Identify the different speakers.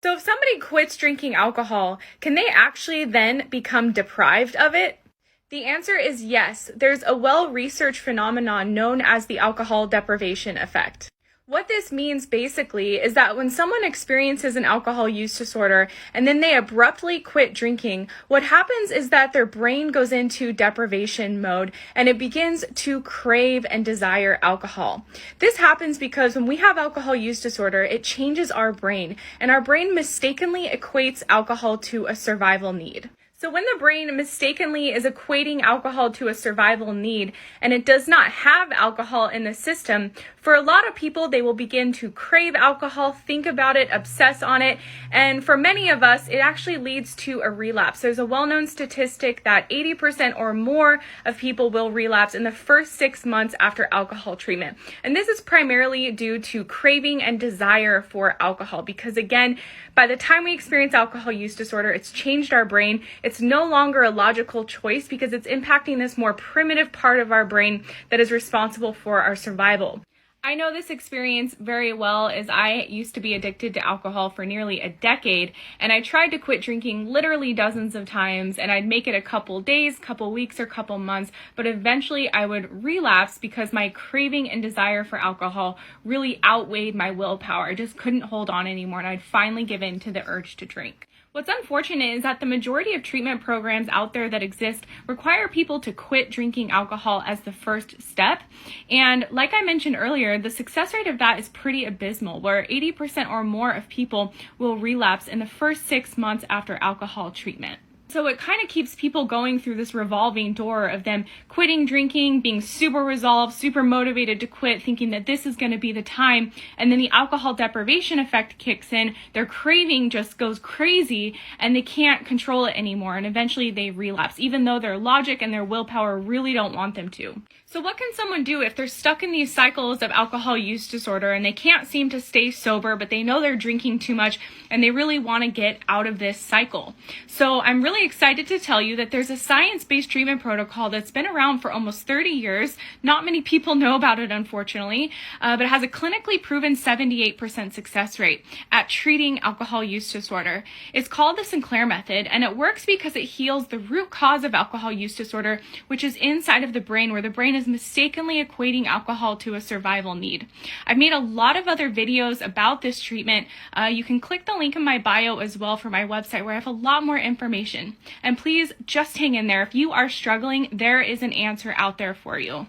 Speaker 1: So if somebody quits drinking alcohol, can they actually then become deprived of it? The answer is yes. There's a well-researched phenomenon known as the alcohol deprivation effect. What this means basically is that when someone experiences an alcohol use disorder and then they abruptly quit drinking, what happens is that their brain goes into deprivation mode and it begins to crave and desire alcohol. This happens because when we have alcohol use disorder, it changes our brain, and our brain mistakenly equates alcohol to a survival need. So when the brain mistakenly is equating alcohol to a survival need and it does not have alcohol in the system, for a lot of people, they will begin to crave alcohol, think about it, obsess on it, and for many of us, it actually leads to a relapse. There's a well-known statistic that 80% or more of people will relapse in the first 6 months after alcohol treatment. And this is primarily due to craving and desire for alcohol because, again, by the time we experience alcohol use disorder, it's changed our brain. It's no longer a logical choice because it's impacting this more primitive part of our brain that is responsible for our survival. I know this experience very well as I used to be addicted to alcohol for nearly a decade, and I tried to quit drinking literally dozens of times, and I'd make it a couple days, couple weeks, or couple months, but eventually I would relapse because my craving and desire for alcohol really outweighed my willpower. I just couldn't hold on anymore, and I'd finally give in to the urge to drink. What's unfortunate is that the majority of treatment programs out there that exist require people to quit drinking alcohol as the first step. And like I mentioned earlier, the success rate of that is pretty abysmal, where 80% or more of people will relapse in the first 6 months after alcohol treatment. So it kind of keeps people going through this revolving door of them quitting drinking, being super resolved, super motivated to quit, thinking that this is going to be the time. And then the alcohol deprivation effect kicks in. Their craving just goes crazy and they can't control it anymore. And eventually they relapse, even though their logic and their willpower really don't want them to. So what can someone do if they're stuck in these cycles of alcohol use disorder and they can't seem to stay sober, but they know they're drinking too much and they really want to get out of this cycle? So I'm really excited to tell you that there's a science-based treatment protocol that's been around for almost 30 years. Not many people know about it, unfortunately, but it has a clinically proven 78% success rate at treating alcohol use disorder. It's called the Sinclair Method, and it works because it heals the root cause of alcohol use disorder, which is inside of the brain, where the brain is mistakenly equating alcohol to a survival need. I've made a lot of other videos about this treatment. You can click the link in my bio as well for my website, where I have a lot more information. And please just hang in there. If you are struggling, there is an answer out there for you.